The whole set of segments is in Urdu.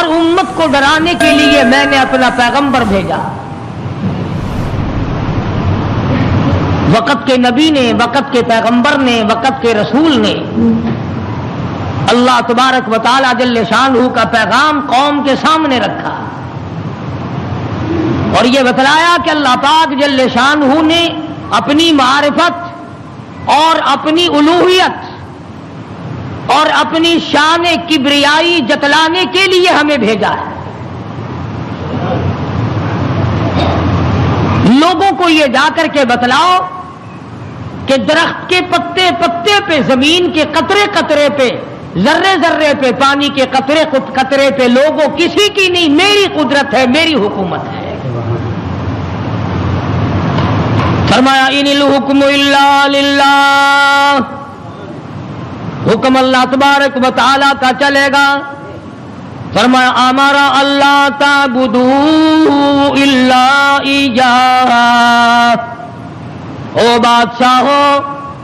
ہر امت کو ڈرانے کے لیے میں نے اپنا پیغمبر بھیجا. وقت کے نبی نے، وقت کے پیغمبر نے، وقت کے رسول نے اللہ تبارک و تعالی جل شانہ کا پیغام قوم کے سامنے رکھا اور یہ بتلایا کہ اللہ پاک جل شانہ نے اپنی معرفت اور اپنی الوہیت اور اپنی شان کبریائی جتلانے کے لیے ہمیں بھیجا ہے. لوگوں کو یہ جا کر کے بتلاؤ کہ درخت کے پتے پتے پہ، زمین کے قطرے قطرے پہ، ذرے ذرے پہ، پانی کے قطرے قطرے پہ لوگوں کسی کی نہیں، میری قدرت ہے، میری حکومت ہے. فرمایا ان الحکم الا للہ، حکم اللہ تبارک و تعالی کا چلے گا. فرمایا امر اللہ تعبدوا الا ایاہ. او بادشاہوں،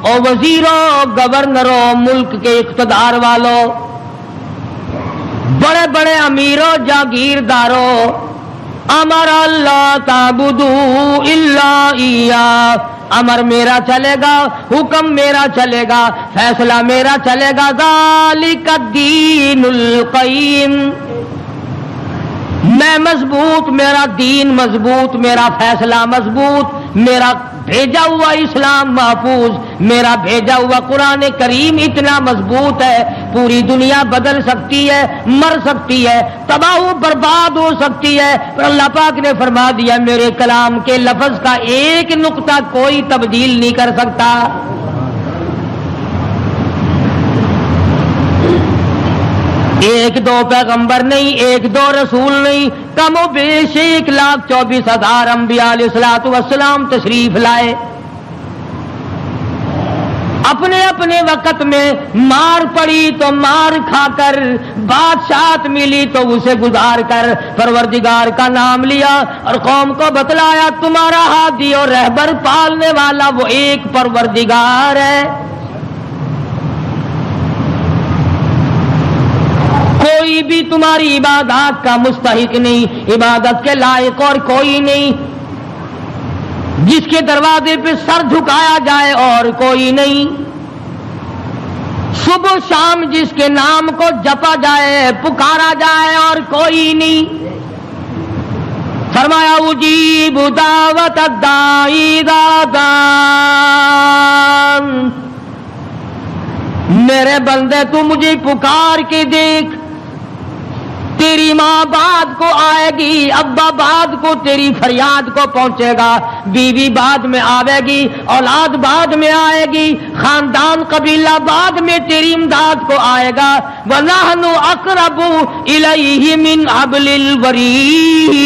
او وزیروں، گورنروں، ملک کے اقتدار والوں، بڑے بڑے امیروں، جاگیرداروں، امر اللہ تعبدوا الا ایاہ. امر میرا چلے گا، حکم میرا چلے گا، فیصلہ میرا چلے گا. ذالک الدین القیم، میں مضبوط، میرا دین مضبوط، میرا فیصلہ مضبوط، میرا بھیجا ہوا اسلام محفوظ، میرا بھیجا ہوا قرآن کریم اتنا مضبوط ہے، پوری دنیا بدل سکتی ہے، مر سکتی ہے، تباہ و برباد ہو سکتی ہے، پر اللہ پاک نے فرما دیا میرے کلام کے لفظ کا ایک نقطہ کوئی تبدیل نہیں کر سکتا. ایک دو پیغمبر نہیں، ایک دو رسول نہیں، کم و بیش 1,24,000 انبیاء علیہ الصلوۃ والسلام تشریف لائے. اپنے اپنے وقت میں مار پڑی تو مار کھا کر، بادشاہت ملی تو اسے گزار کر پروردگار کا نام لیا اور قوم کو بتلایا تمہارا ہادی اور رہبر پالنے والا وہ ایک پروردگار ہے. کوئی بھی تمہاری عبادات کا مستحق نہیں، عبادت کے لائق اور کوئی نہیں، جس کے دروازے پہ سر جھکایا جائے اور کوئی نہیں، صبح شام جس کے نام کو جپا جائے، پکارا جائے اور کوئی نہیں. فرمایا اجیب دعوت الداعی اذا دعان، میرے بندے تو مجھے پکار کے دیکھ، تیری ماں بعد کو آئے گی، ابا بعد کو تیری فریاد کو پہنچے گا، بیوی بعد میں آئے گی، اولاد بعد میں آئے گی، خاندان قبیلہ بعد میں تیری امداد کو آئے گا. وَنَحْنُ أَقْرَبُ إِلَيْهِ مِنْ حَبْلِ الْوَرِيدِ.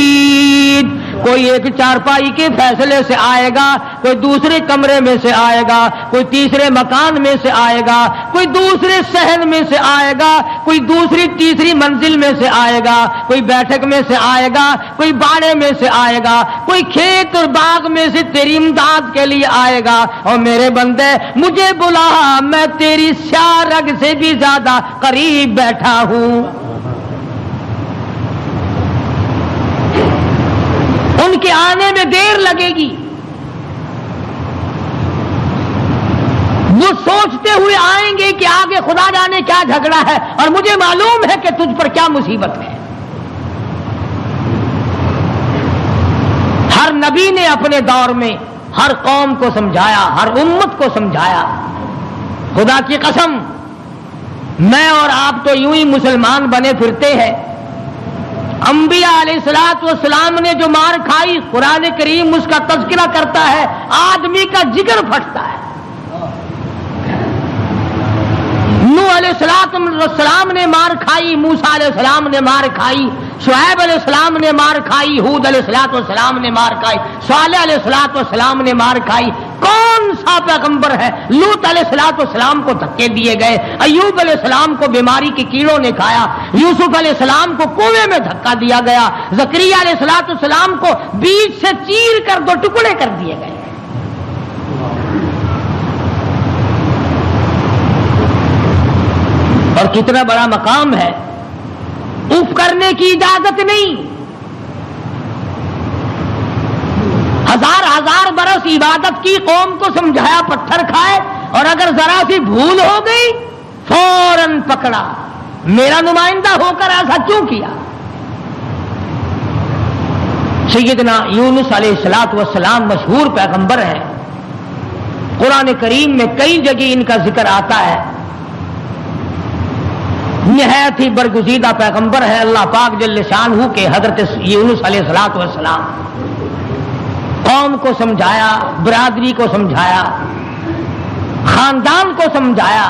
کوئی ایک چارپائی کے فیصلے سے آئے گا، کوئی دوسرے کمرے میں سے آئے گا، کوئی تیسرے مکان میں سے آئے گا، کوئی دوسرے صحن میں سے آئے گا، کوئی دوسری تیسری منزل میں سے آئے گا، کوئی بیٹھک میں سے آئے گا، کوئی باڑے میں سے آئے گا، کوئی کھیت اور باغ میں سے تیری امداد کے لیے آئے گا. اور میرے بندے مجھے بلا، میں تیری سیاہ رگ سے بھی زیادہ قریب بیٹھا ہوں. ان کے آنے میں دیر لگے گی، وہ سوچتے ہوئے آئیں گے کہ آگے خدا جانے کیا جھگڑا ہے اور مجھے معلوم ہے کہ تجھ پر کیا مصیبت ہے. ہر نبی نے اپنے دور میں ہر قوم کو سمجھایا، ہر امت کو سمجھایا. خدا کی قسم میں اور آپ تو یوں ہی مسلمان بنے پھرتے ہیں. انبیاء علیہ الصلوۃ والسلام نے جو مار کھائی، قرآن کریم اس کا تذکرہ کرتا ہے، آدمی کا جگر پھٹتا ہے. نوح علیہ السلام نے مار کھائی، موسیٰ علیہ السلام نے مار کھائی، شعیب علیہ السلام نے مار کھائی، ہود علیہ السلام نے مار کھائی، صالح علیہ السلام نے مار کھائی. کون سا پیغمبر ہے؟ لوط علیہ السلام کو دھکے دیے گئے، ایوب علیہ السلام کو بیماری کے کیڑوں نے کھایا، یوسف علیہ السلام کو کنویں میں دھکا دیا گیا، زکریا علیہ السلام کو بیچ سے چیر کر 2 ٹکڑے کر دیے گئے. اور کتنا بڑا مقام ہے، اف کرنے کرنے کی اجازت نہیں. ہزار برس عبادت کی، قوم کو سمجھایا پتھر کھائے، اور اگر ذرا سی بھول ہو گئی فوراً پکڑا. میرا نمائندہ ہو کر ایسا کیوں کیا؟ سیدنا یونس علیہ السلام مشہور پیغمبر ہیں. قرآن کریم میں کئی جگہ ان کا ذکر آتا ہے. نہایت ہی برگزیدہ پیغمبر ہے اللہ پاک جل شانہ کے حضرت یونس علیہ السلام. قوم کو سمجھایا، برادری کو سمجھایا، خاندان کو سمجھایا.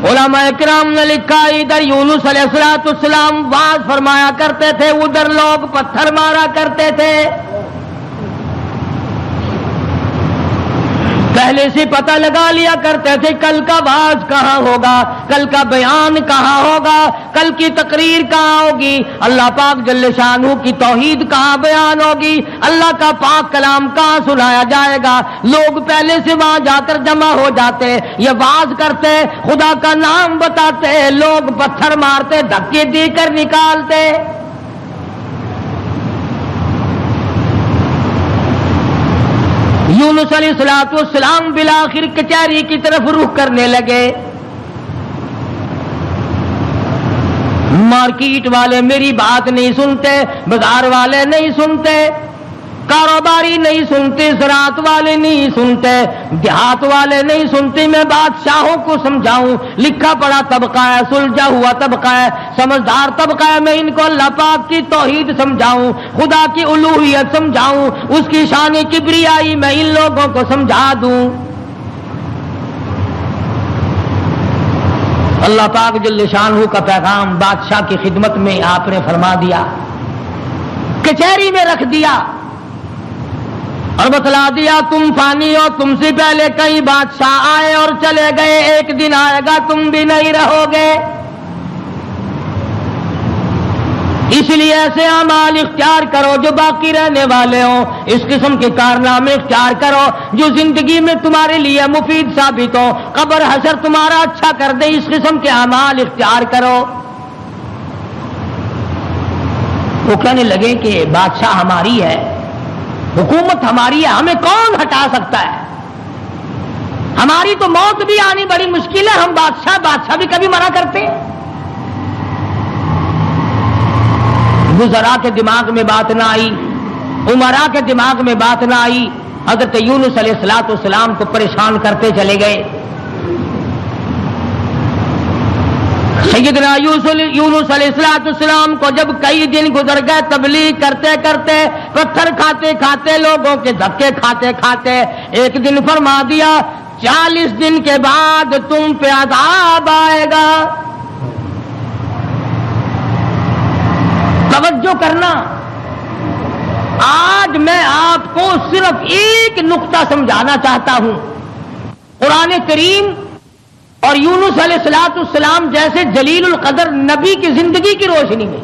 علماء کرام نے لکھا ادھر یونس علیہ السلام واز فرمایا کرتے تھے، ادھر لوگ پتھر مارا کرتے تھے. پہلے سے پتہ لگا لیا کرتے تھے کل کا واز کہاں ہوگا، کل کا بیان کہاں ہوگا، کل کی تقریر کہاں ہوگی، اللہ پاک جل شانہ کی توحید کہاں بیان ہوگی، اللہ کا پاک کلام کہاں سنایا جائے گا. لوگ پہلے سے وہاں جا کر جمع ہو جاتے، یہ واز کرتے، خدا کا نام بتاتے، لوگ پتھر مارتے، دھکے دے کر نکالتے. یونس علیہ السلام بالآخر کچہری کی طرف رخ کرنے لگے. مارکیٹ والے میری بات نہیں سنتے، بازار والے نہیں سنتے، کاروباری نہیں سنتے، زراعت والے نہیں سنتے، دیہات والے نہیں سنتے. میں بادشاہوں کو سمجھاؤں، لکھا پڑا طبقہ ہے، سلجھا ہوا طبقہ ہے، سمجھدار طبقہ ہے، میں ان کو اللہ پاک کی توحید سمجھاؤں، خدا کی الوہیت سمجھاؤں، اس کی شان کبریائی میں ان لوگوں کو سمجھا دوں. اللہ پاک جل شانہ کا پیغام بادشاہ کی خدمت میں آپ نے فرما دیا، کچہری میں رکھ دیا اور بتلا دیا تم فانی ہو، تم سے پہلے کئی بادشاہ آئے اور چلے گئے، ایک دن آئے گا تم بھی نہیں رہو گے. اس لیے ایسے اعمال اختیار کرو جو باقی رہنے والے ہوں، اس قسم کے کارنامے اختیار کرو جو زندگی میں تمہارے لیے مفید ثابت ہو، قبر حشر تمہارا اچھا کر دے، اس قسم کے اعمال اختیار کرو. وہ کہنے لگے کہ بادشاہ ہماری ہے، حکومت ہماری ہے، ہمیں کون ہٹا سکتا ہے؟ ہماری تو موت بھی آنی بڑی مشکل ہے، ہم بادشاہ بھی کبھی منع کرتے ہیں. وزراء کے دماغ میں بات نہ آئی، امراء کے دماغ میں بات نہ آئی، حضرت یونس علیہ السلام کو پریشان کرتے چلے گئے. سیدنا یونس علیہ السلام کو جب کئی دن گزر گئے تبلیغ کرتے کرتے، پتھر کھاتے کھاتے، لوگوں کے دھکے کھاتے کھاتے، ایک دن فرما دیا 40 دن کے بعد تم پہ عذاب آئے گا. توجہ کرنا، آج میں آپ کو صرف ایک نقطہ سمجھانا چاہتا ہوں. قرآن کریم اور یونس علیہ السلام جیسے جلیل القدر نبی کی زندگی کی روشنی میں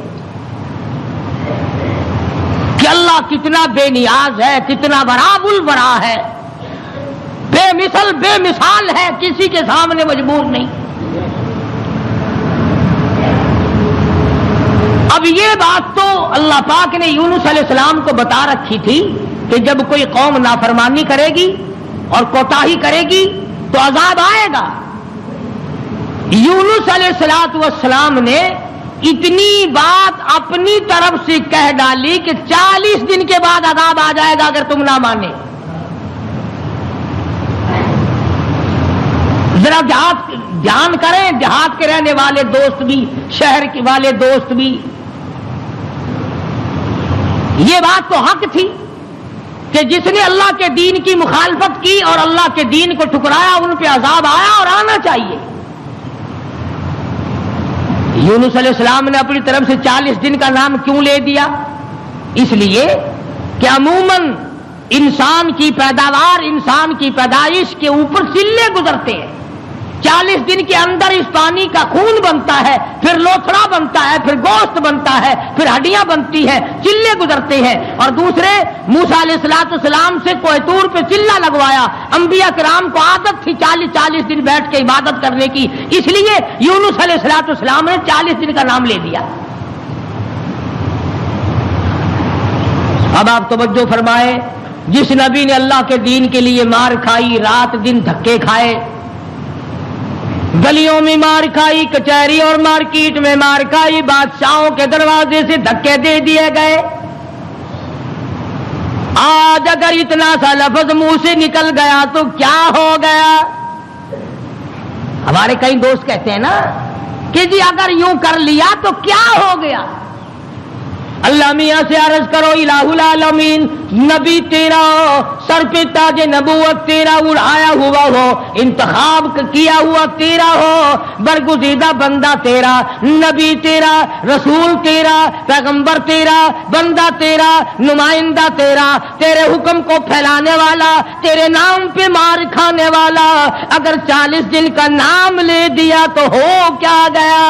کہ اللہ کتنا بے نیاز ہے، کتنا براب البرا ہے، بے مثال ہے، کسی کے سامنے مجبور نہیں. اب یہ بات تو اللہ پاک نے یونس علیہ السلام کو بتا رکھی تھی کہ جب کوئی قوم نافرمانی کرے گی اور کوتاہی کرے گی تو عذاب آئے گا. یونس علیہ السلام نے اتنی بات اپنی طرف سے کہہ ڈالی کہ 40 دن کے بعد عذاب آ جائے گا اگر تم نہ مانے. ذرا دھیان کریں، دیہات کے رہنے والے دوست بھی، شہر کے والے دوست بھی، یہ بات تو حق تھی کہ جس نے اللہ کے دین کی مخالفت کی اور اللہ کے دین کو ٹھکرایا ان پہ عذاب آیا اور آنا چاہیے. یونس علیہ السلام نے اپنی طرف سے 40 دن کا نام کیوں لے دیا؟ اس لیے کہ عموماً انسان کی پیداوار، انسان کی پیدائش کے اوپر چلے گزرتے ہیں. 40 دن کے اندر اس پانی کا خون بنتا ہے، پھر لوتھڑا بنتا ہے، پھر گوشت بنتا ہے، پھر ہڈیاں بنتی ہیں، چلے گزرتے ہیں. اور دوسرے موسیٰ علیہ السلام سے کوہ طور پہ چلہ لگوایا. انبیاء کرام کو عادت تھی 40 دن بیٹھ کے عبادت کرنے کی، اس لیے یونس علیہ السلام نے 40 دن کا نام لے دیا. اب آپ توجہ فرمائیں، جس نبی نے اللہ کے دین کے لیے مار کھائی، رات دن دھکے کھائے، گلیوں میں مار کھائی، کچہری اور مارکیٹ میں مار کھائی، بادشاہوں کے دروازے سے دھکے دے دیے گئے، آج اگر اتنا سا لفظ منہ سے نکل گیا تو کیا ہو گیا؟ ہمارے کئی دوست کہتے ہیں نا کہ جی اگر یوں کر لیا تو کیا ہو گیا؟ اللہ میاں سے عرض کرو الہ العالمین، نبی تیرا سر پہ تاج نبوت تیرا اڑایا ہوا ہو، انتخاب کیا ہوا تیرا ہو، برگزیدہ بندہ تیرا، نبی تیرا، رسول تیرا، پیغمبر تیرا، بندہ تیرا، نمائندہ تیرا، تیرے حکم کو پھیلانے والا، تیرے نام پہ مار کھانے والا، اگر 40 دن کا نام لے دیا تو ہو کیا گیا؟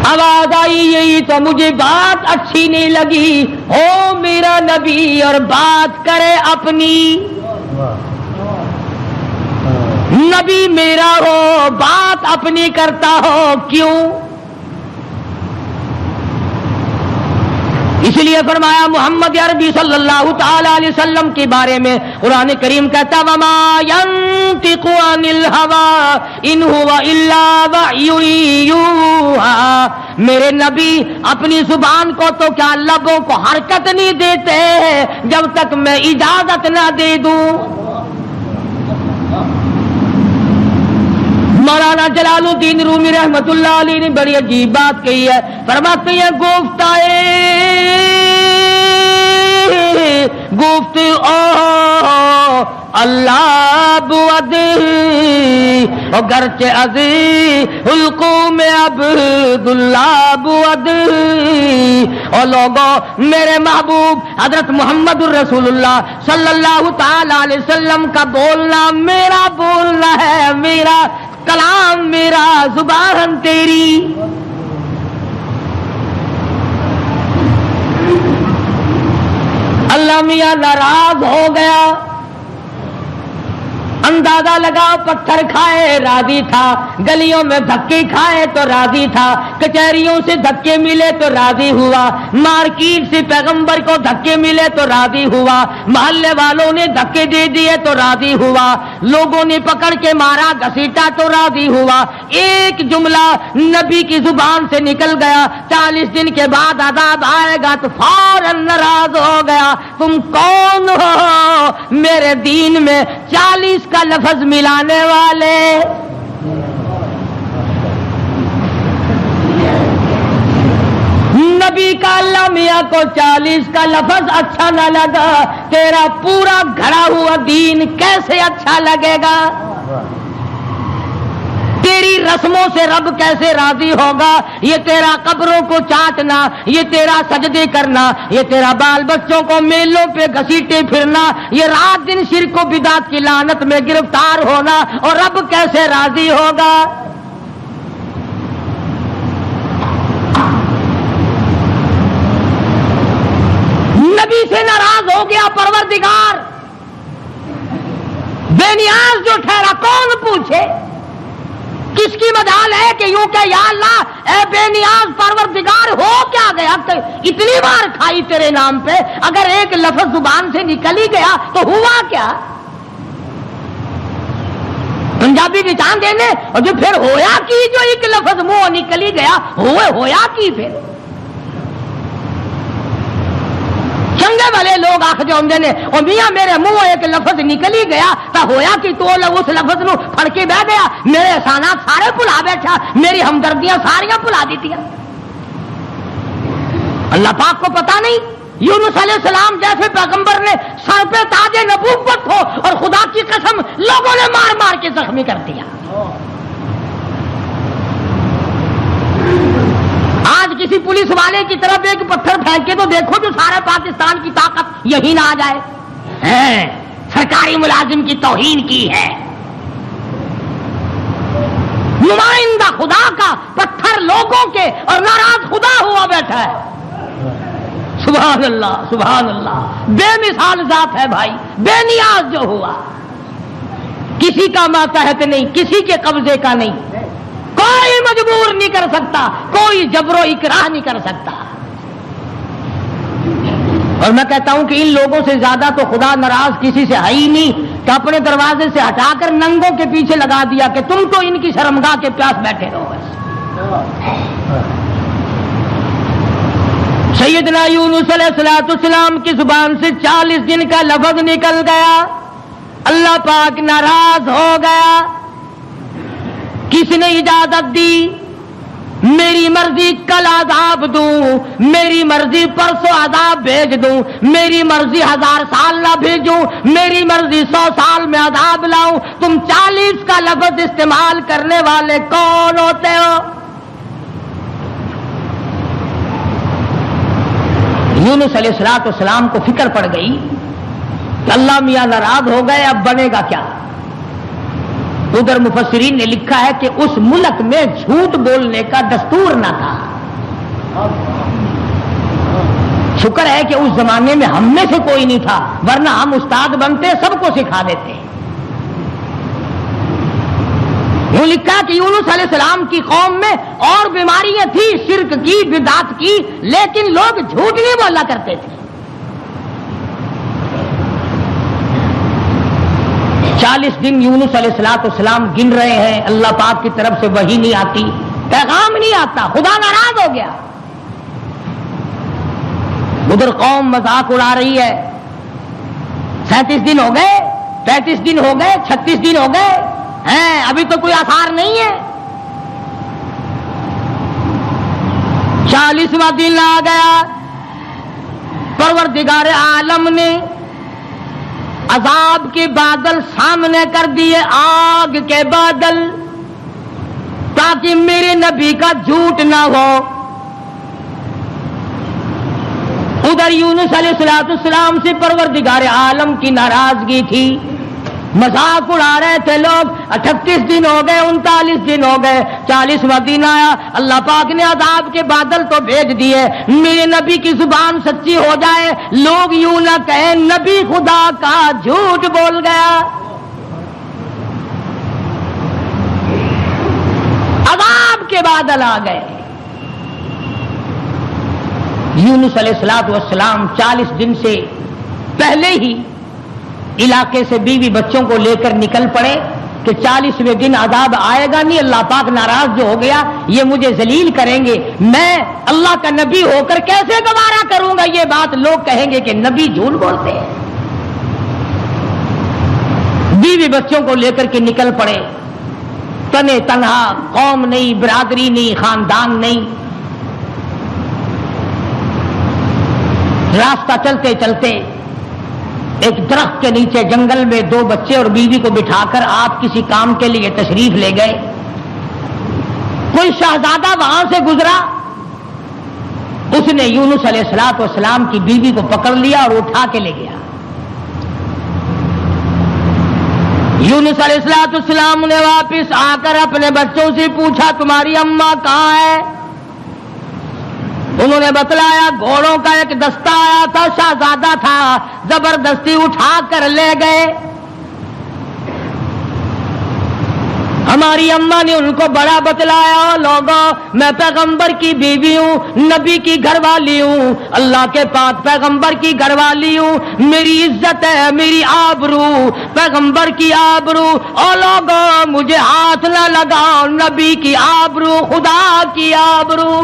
آواز آئی یہی تو مجھے بات اچھی نہیں لگی، ہو میرا نبی اور بات کرے اپنی، نبی میرا ہو بات اپنی کرتا ہو کیوں؟ اس لیے فرمایا محمد عربی صلی اللہ تعالی علیہ وسلم کے بارے میں قرآن کریم کہتا وما ينطق عن الهوى ان هو الا وحی یوحی، میرے نبی اپنی زبان کو تو کیا لبوں کو حرکت نہیں دیتے جب تک میں اجازت نہ دے دوں۔ مولانا جلال الدین رومی رحمت اللہ علیہ نے بڑی عجیب بات کہی ہے، فرماتے ہیں گفت اللہ بود گرچہ عزی حلقوں میں عبداللہ بود، اور لوگوں میرے محبوب حضرت محمد الرسول اللہ صلی اللہ تعالی علیہ وسلم کا بولنا میرا بولنا ہے، میرا کلام میرا زبان تیری۔ اللہ میاں ناراض ہو گیا، اندازہ لگا پتھر کھائے راضی تھا، گلیوں میں دھکے کھائے تو راضی تھا، کچہریوں سے دھکے ملے تو راضی ہوا، مارکیٹ سے پیغمبر کو دھکے ملے تو راضی ہوا، محلے والوں نے دھکے دے دیے تو راضی ہوا، لوگوں نے پکڑ کے مارا گھسیٹا تو راضی ہوا، ایک جملہ نبی کی زبان سے نکل گیا، 40 دن کے بعد عذاب آئے گا تو فوراً ناراض ہو گیا، تم کون ہو میرے دین میں 40 کا لفظ ملانے والے؟ نبی کا اللہ میاں کو 40 کا لفظ اچھا نہ لگا، تیرا پورا گھڑا ہوا دین کیسے اچھا لگے گا؟ تیری رسموں سے رب کیسے راضی ہوگا؟ یہ تیرا قبروں کو چاٹنا، یہ تیرا سجدے کرنا، یہ تیرا بال بچوں کو میلوں پہ گھسیٹے پھرنا، یہ رات دن شرک و بدعت کی لعنت میں گرفتار ہونا، اور رب کیسے راضی ہوگا؟ نبی سے ناراض ہو گیا پروردگار، بے نیاز جو ٹھہرا کون پوچھے؟ کس کی مجال ہے کہ یوں کہ یا اللہ اے بے نیاز پروردگار ہو کیا گیا؟ اتنی بار کھائی تیرے نام پہ، اگر ایک لفظ زبان سے نکل ہی گیا تو ہوا کیا؟ پنجابی کی چاند دینے اور جو پھر ہویا کی، جو ایک لفظ منہ نکل ہی گیا ہویا کی پھر چنگے والے لوگ آخ جو نے اور میاں میرے منہ ایک لفظ نکل ہی گیا تو ہویا کہ تو اس لفظ نو پھڑ کے بہ گیا، میرے احسانات سارے بھلا بیٹھا، میری ہمدردیاں ساریاں بھلا دیتی ہیں۔ اللہ پاک کو پتا نہیں یونس علیہ السلام جیسے پیغمبر نے سر پہ تاج نبوت ہو اور خدا کی قسم لوگوں نے مار مار کے زخمی کر دیا۔ آج کسی پولیس والے کی طرف ایک پتھر پھینکے تو دیکھو جو سارے پاکستان کی طاقت یہی نہ آ جائے، سرکاری ملازم کی توہین کی ہے، نمائندہ خدا کا پتھر لوگوں کے اور ناراض خدا ہوا بیٹھا ہے۔ سبحان اللہ سبحان اللہ، بے مثال ذات ہے بھائی، بے نیاز جو ہوا، کسی کا ماتحت نہیں، کسی کے قبضے کا نہیں، کوئی مجبور نہیں کر سکتا، کوئی جبر و اکراہ نہیں کر سکتا۔ اور میں کہتا ہوں کہ ان لوگوں سے زیادہ تو خدا ناراض کسی سے ہے ہی نہیں کہ اپنے دروازے سے ہٹا کر ننگوں کے پیچھے لگا دیا کہ تم تو ان کی شرمگاہ کے پیاس بیٹھے رہو بس۔ سیدنا یونس علیہ السلام کی زبان سے 40 دن کا لفظ نکل گیا، اللہ پاک ناراض ہو گیا۔ کس نے اجازت دی؟ میری مرضی کل عذاب دوں، میری مرضی پرسوں عذاب بھیج دوں، میری مرضی 1000 سال نہ بھیجوں، میری مرضی 100 سال میں عذاب لاؤں۔ تم 40 کا لفظ استعمال کرنے والے کون ہوتے ہو؟ یونس علیہ السلام کو فکر پڑ گئی کہ اللہ میاں ناراض ہو گئے، اب بنے گا کیا؟ ادھر مفسرین نے لکھا ہے کہ اس ملک میں جھوٹ بولنے کا دستور نہ تھا۔ شکر ہے کہ اس زمانے میں ہم میں سے کوئی نہیں تھا، ورنہ ہم استاد بنتے سب کو سکھا دیتے۔ یوں لکھا کہ یونس علیہ السلام کی قوم میں اور بیماریاں تھیں، شرک کی، بدعت کی، لیکن لوگ جھوٹ نہیں بولا کرتے تھے۔ 40 دن یونس علیہ السلام گن رہے ہیں، اللہ پاک کی طرف سے وحی نہیں آتی، پیغام نہیں آتا، خدا ناراض ہو گیا۔ ادھر قوم مذاق اڑا رہی ہے، 37 دن ہو گئے، 35 دن ہو گئے، 36 دن ہو گئے ہیں، ابھی تو کوئی آثار نہیں ہے۔ 40واں دن آ گیا، پروردگار عالم نے عذاب کے بادل سامنے کر دیے، آگ کے بادل، تاکہ میرے نبی کا جھوٹ نہ ہو۔ ادھر یونس علیہ السلام سے پروردگار عالم کی ناراضگی تھی، مذاق اڑا رہے تھے لوگ۔ 38 دن ہو گئے، 39 دن ہو گئے، 40واں دن آیا، اللہ پاک نے عذاب کے بادل تو بھیج دیے، میرے نبی کی زبان سچی ہو جائے، لوگ یوں نہ کہیں نبی خدا کا جھوٹ بول گیا۔ عذاب کے بادل آ گئے۔ یونس علیہ السلام 40 دن سے پہلے ہی علاقے سے بیوی بچوں کو لے کر نکل پڑے کہ 40ویں دن عذاب آئے گا نہیں، اللہ پاک ناراض جو ہو گیا یہ مجھے ذلیل کریں گے، میں اللہ کا نبی ہو کر کیسے گوارا کروں گا یہ بات، لوگ کہیں گے کہ نبی جھوٹ بولتے ہیں۔ بیوی بچوں کو لے کر کے نکل پڑے، تنے تنہا، قوم نہیں، برادری نہیں، خاندان نہیں۔ راستہ چلتے چلتے ایک درخت کے نیچے جنگل میں 2 بچے اور بیوی کو بٹھا کر آپ کسی کام کے لیے تشریف لے گئے۔ کوئی شہزادہ وہاں سے گزرا، اس نے یونس علیہ السلام کی بیوی کو پکڑ لیا اور اٹھا کے لے گیا۔ یونس علیہ السلام نے واپس آ کر اپنے بچوں سے پوچھا تمہاری اماں کہاں ہے؟ انہوں نے بتلایا گھوڑوں کا ایک دستہ آیا تھا، شہزادہ تھا، زبردستی اٹھا کر لے گئے۔ ہماری اماں نے ان کو بڑا بتلایا، لوگوں میں پیغمبر کی بیوی ہوں، نبی کی گھر والی ہوں، اللہ کے پاک پیغمبر کی گھر والی ہوں، میری عزت ہے، میری آبرو، پیغمبر کی آبرو، اور لوگوں مجھے ہاتھ نہ لگاؤ، نبی کی آبرو، خدا کی آبرو۔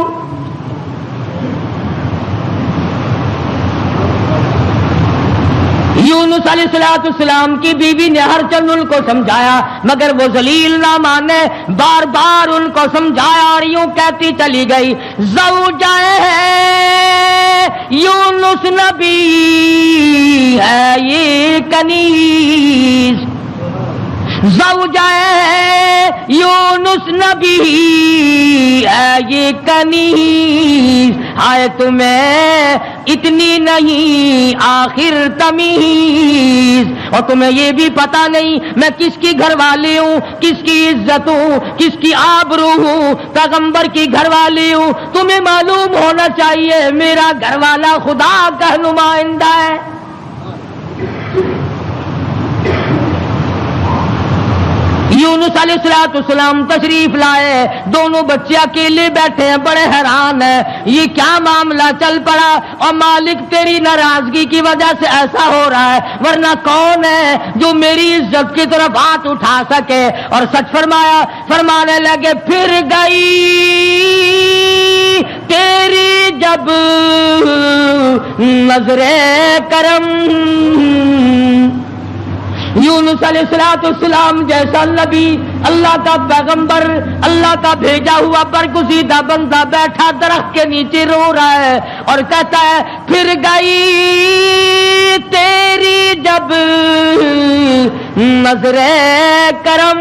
یونس علیہ السلام کی بیوی نے ہر چند ان کو سمجھایا مگر وہ ذلیل نہ مانے، بار بار ان کو سمجھایا اور یوں کہتی چلی گئی زوجہ یونس نبی ہے یہ کنیز، زوجہ یونس نبی ہے یہ کنیز، آئے تمہیں اتنی نہیں آخر تمیز، اور تمہیں یہ بھی پتا نہیں میں کس کی گھر والی ہوں، کس کی عزت ہوں، کس کی آبرو ہوں، پیغمبر کی گھر والی ہوں۔ تمہیں معلوم ہونا چاہیے میرا گھر والا خدا کا نمائندہ ہے۔ یونس یونس علیہ السلام تشریف لائے، دونوں بچے اکیلے بیٹھے ہیں، بڑے حیران ہیں یہ کیا معاملہ چل پڑا، اور مالک تیری ناراضگی کی وجہ سے ایسا ہو رہا ہے، ورنہ کون ہے جو میری عزت کی طرف ہاتھ اٹھا سکے؟ اور سچ فرمایا، فرمانے لگے پھر گئی تیری جب نظر کرم، یونس علیہ السلام جیسا نبی، اللہ کا پیغمبر، اللہ کا بھیجا ہوا برگزیدہ بندہ بیٹھا درخت کے نیچے رو رہا ہے اور کہتا ہے پھر گئی تیری جب نظر کرم،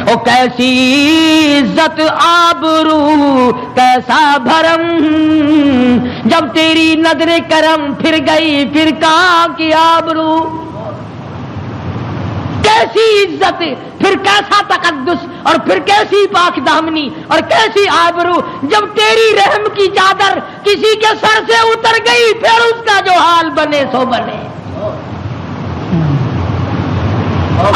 او کیسی عزت آبرو کیسا بھرم، جب تیری نظر کرم پھر گئی پھر کہاں کی آبرو، کیسی عزت، پھر کیسا تقدس، اور پھر کیسی پاک دامنی اور کیسی آبرو، جب تیری رحم کی چادر کسی کے سر سے اتر گئی پھر اس کا جو حال بنے سو بنے۔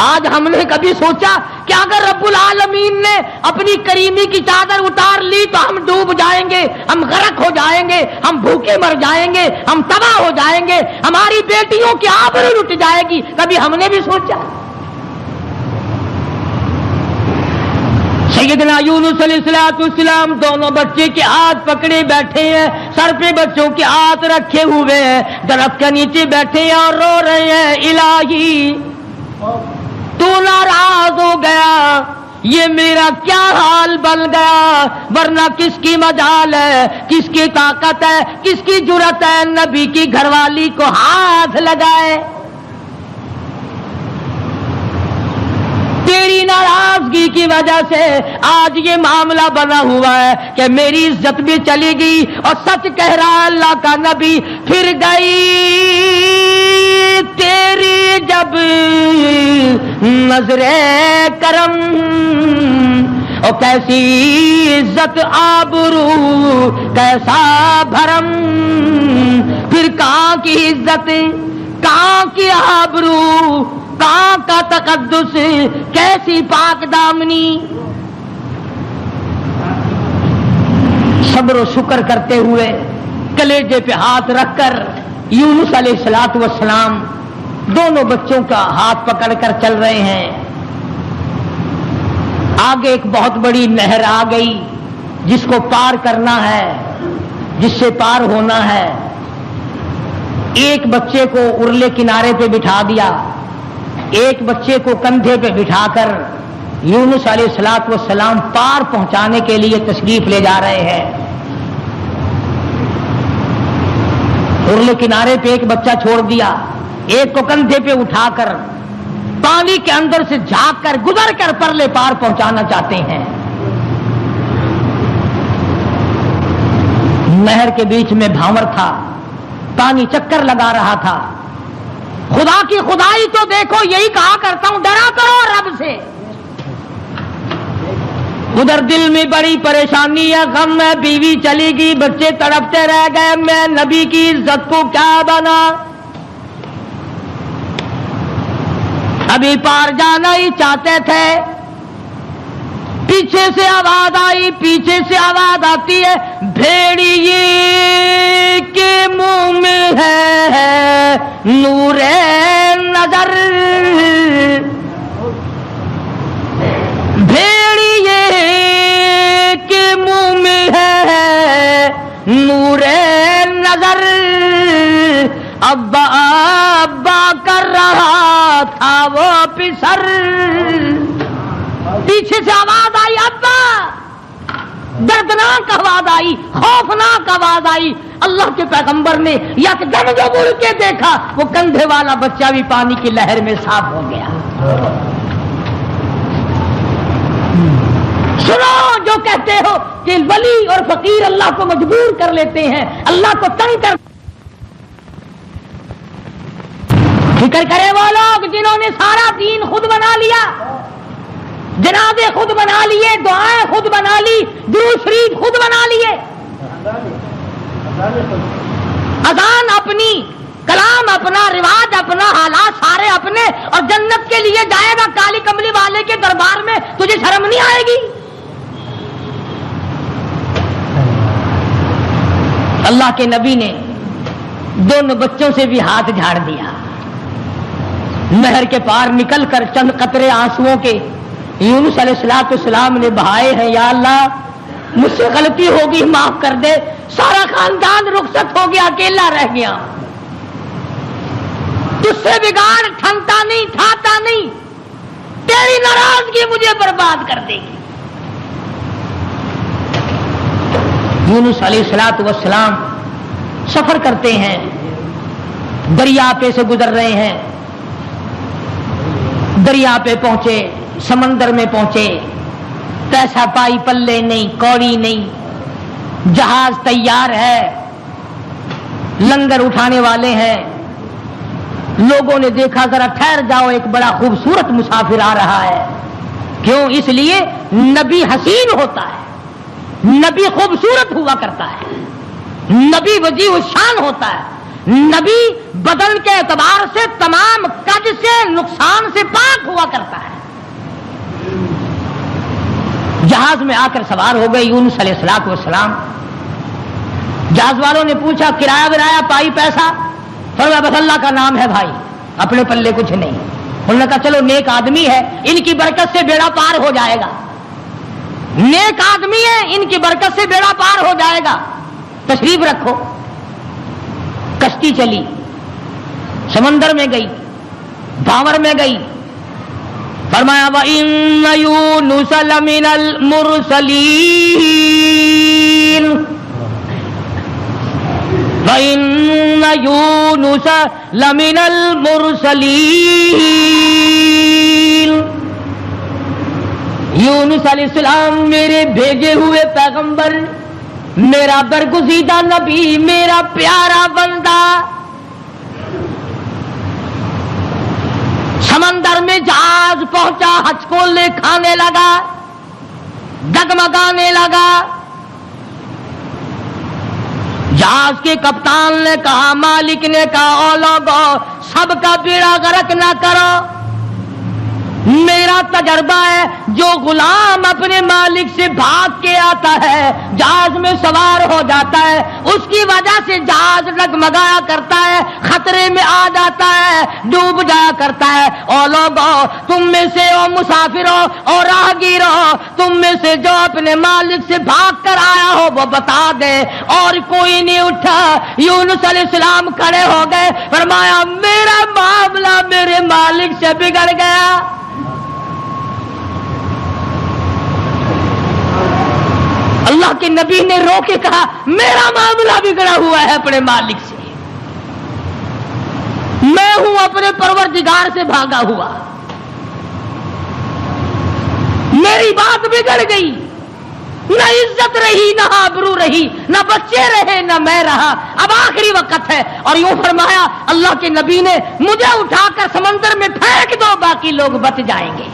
آج ہم نے کبھی سوچا کہ اگر رب العالمین نے اپنی کریمی کی چادر اتار لی تو ہم ڈوب جائیں گے، ہم غرق ہو جائیں گے، ہم بھوکے مر جائیں گے، ہم تباہ ہو جائیں گے، ہماری بیٹیوں کی آبرو لٹ جائے گی؟ کبھی ہم نے بھی سوچا؟ سیدنا یونس علیہ السلام دونوں بچے کے ہاتھ پکڑے بیٹھے ہیں، سر پہ بچوں کے ہاتھ رکھے ہوئے ہیں، درخت کے نیچے بیٹھے ہیں اور رو رہے ہیں الہی تو ناراض ہو گیا، یہ میرا کیا حال بن گیا، ورنہ کس کی مجال ہے، کس کی طاقت ہے، کس کی جرأت ہے نبی کی گھر والی کو ہاتھ لگائے؟ تیری ناراضگی کی وجہ سے آج یہ معاملہ بنا ہوا ہے کہ میری عزت بھی چلی گئی، اور سچ کہہ رہا اللہ کا نبی پھر گئی تیری جب نظر کرم، اور کیسی عزت آبرو کیسا بھرم، پھر کہاں کی عزت، کہاں کی آبرو، کہاں کا تقدس، کیسی پاک دامنی۔ صبر و شکر کرتے ہوئے کلیجے پہ ہاتھ رکھ کر یونس علیہ السلام دونوں بچوں کا ہاتھ پکڑ کر چل رہے ہیں۔ آگے ایک بہت بڑی نہر آ گئی جس کو پار کرنا ہے، جس سے پار ہونا ہے۔ ایک بچے کو ارلے کنارے پہ بٹھا دیا، ایک بچے کو کندھے پہ بٹھا کر یونس علیہ السلام پار پہنچانے کے لیے تشریف لے جا رہے ہیں۔ ارلے کنارے پہ ایک بچہ چھوڑ دیا، ایک کو کندھے پہ اٹھا کر پانی کے اندر سے جھانک کر گزر کر پرلے پار پہنچانا چاہتے ہیں۔ نہر کے بیچ میں بھاور تھا، پانی چکر لگا رہا تھا۔ خدا کی خدائی تو دیکھو، یہی کہا کرتا ہوں ڈرا کرو رب سے۔ ادھر دل میں بڑی پریشانی ہے، غم ہے، بیوی چلی گئی، بچے تڑپتے رہ گئے، میں نبی کی عزت کو کیا بنا، ابھی پار جانا ہی چاہتے تھے۔ پیچھے سے آواز آئی، پیچھے سے آواز آتی ہے، بھیڑیے کے منہ میں ہے نور نظر، بھیڑیے کے منہ میں ہے نور نظر، ابا ابا کر رہا تھا وہ پسر۔ پیچھے سے آواز آئی، ابا، دردناک آواز آئی، خوفناک آواز آئی۔ اللہ کے پیغمبر نے یکدم جو مڑ کے دیکھا، وہ کندھے والا بچہ بھی پانی کی لہر میں صاف ہو گیا۔ سنو جو کہتے ہو کہ ولی اور فقیر اللہ کو مجبور کر لیتے ہیں، اللہ کو تنگ کر، فکر کرے وہ لوگ جنہوں نے سارا دین خود بنا لیا، جنازے خود بنا لیے، دعائیں خود بنا لی، درود شریف خود بنا لیے، اذان اپنی، کلام اپنا، رواج اپنا، حالات سارے اپنے، اور جنت کے لیے جائے گا کالی کملی والے کے دربار میں، تجھے شرم نہیں آئے گی؟ اللہ کے نبی نے دونوں بچوں سے بھی ہاتھ جھاڑ دیا، نہر کے پار نکل کر چند قطرے آنسوؤں کے یونس علیہ السلام نے بہائے ہیں۔ یا اللہ مجھ سے غلطی ہوگی، معاف کر دے، سارا خاندان رخصت ہو گیا، اکیلا رہ گیا، تجھ سے بگاڑ ٹھنتا نہیں، ٹھاتا نہیں، تیری ناراضگی مجھے برباد کر دے گی۔ یونس علیہ السلام سفر کرتے ہیں، دریا پہ سے گزر رہے ہیں، دریا پہ پہنچے، سمندر میں پہنچے، پیسہ پائی پلے نہیں، کوڑی نہیں، جہاز تیار ہے، لنگر اٹھانے والے ہیں۔ لوگوں نے دیکھا ذرا ٹھہر جاؤ، ایک بڑا خوبصورت مسافر آ رہا ہے۔ کیوں؟ اس لیے نبی حسین ہوتا ہے، نبی خوبصورت ہوا کرتا ہے، نبی وجیہ الشان ہوتا ہے، نبی بدن کے اعتبار سے تمام قد سے، نقصان سے پاک ہوا کرتا ہے۔ جہاز میں آ کر سوار ہو گئے یونس علیہ السلام۔ جہاز والوں نے پوچھا کرایہ ورایہ پائی پیسہ؟ فرمایا بس اللہ کا نام ہے بھائی، اپنے پلے کچھ نہیں۔ انہوں نے کہا چلو نیک آدمی ہے، ان کی برکت سے بیڑا پار ہو جائے گا، نیک آدمی ہے، ان کی برکت سے بیڑا پار ہو جائے گا، تشریف رکھو۔ کشتی چلی، سمندر میں گئی، بھاور میں گئی۔ فرمایا وَإِنَّ يُونُسَ لَمِنَ الْمُرْسَلِينَ وَإِنَّ يُونُسَ لَمِنَ الْمُرْسَلِينَ یونس علیہ السلام میرے بھیجے ہوئے پیغمبر، میرا برگزیدہ نبی، میرا پیارا بندہ۔ سمندر میں جہاز پہنچا، ہچکولے کھانے لگا، ڈگمگانے لگا۔ جہاز کے کپتان نے کہا، مالک نے کہا، او لوگو سب کا بیڑا غرق نہ کرو، میرا تجربہ ہے جو غلام اپنے مالک سے بھاگ کے آتا ہے، جہاز میں سوار ہو جاتا ہے، اس کی وجہ سے جہاز ڈگمگایا کرتا ہے، خطرے میں آ جاتا ہے، ڈوب جایا کرتا ہے۔ او لوگو تم میں سے، او مسافروں اور راہگیروں، تم میں سے جو اپنے مالک سے بھاگ کر آیا ہو وہ بتا دے۔ اور کوئی نہیں اٹھا۔ یونس علیہ السلام کھڑے ہو گئے، فرمایا میرا معاملہ میرے مالک سے بگڑ گیا۔ اللہ کے نبی نے رو کے کہا میرا معاملہ بگڑا ہوا ہے اپنے مالک سے، میں ہوں اپنے پروردگار سے بھاگا ہوا، میری بات بگڑ گئی، نہ عزت رہی، نہ آبرو رہی، نہ بچے رہے، نہ میں رہا، اب آخری وقت ہے۔ اور یوں فرمایا اللہ کے نبی نے، مجھے اٹھا کر سمندر میں پھینک دو، باقی لوگ بچ جائیں گے۔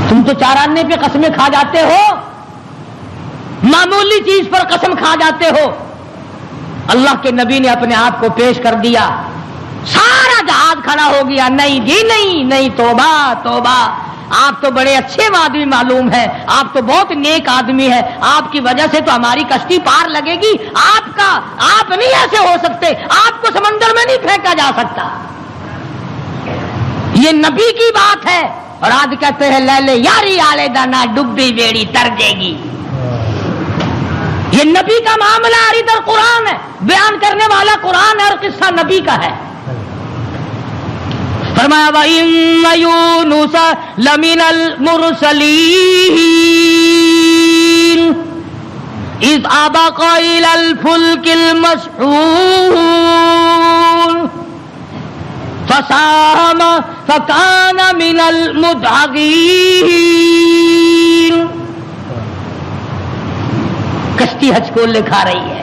تم تو چارانے پہ قسمیں کھا جاتے ہو، معمولی چیز پر قسم کھا جاتے ہو۔ اللہ کے نبی نے اپنے آپ کو پیش کر دیا، سارا جہاز کھڑا ہو گیا۔ نہیں جی نہیں نہیں، توبہ توبہ، آپ تو بڑے اچھے آدمی معلوم ہے، آپ تو بہت نیک آدمی ہے، آپ کی وجہ سے تو ہماری کشتی پار لگے گی، آپ نہیں ایسے ہو سکتے، آپ کو سمندر میں نہیں پھینکا جا سکتا۔ یہ نبی کی بات ہے۔ اور آج کہتے ہیں لے لے یاری آلے دانا، ڈبی بیڑی تر جے گی۔ یہ نبی کا معاملہ ادھر قرآن ہے، بیان کرنے والا قرآن ہے اور قصہ نبی کا ہے۔ فرمایا وَإِنَّ يُونُسَ لَمِنَ الْمُرْسَلِينَ إِذْ أَبَقَ إِلَى الْفُلْكِ الْمَشْحُونِ فَسَاهَمَ فَكَانَ مِنَ الْمُدْحَضِينَ۔ کشتی ہچکولے کھا رہی ہے،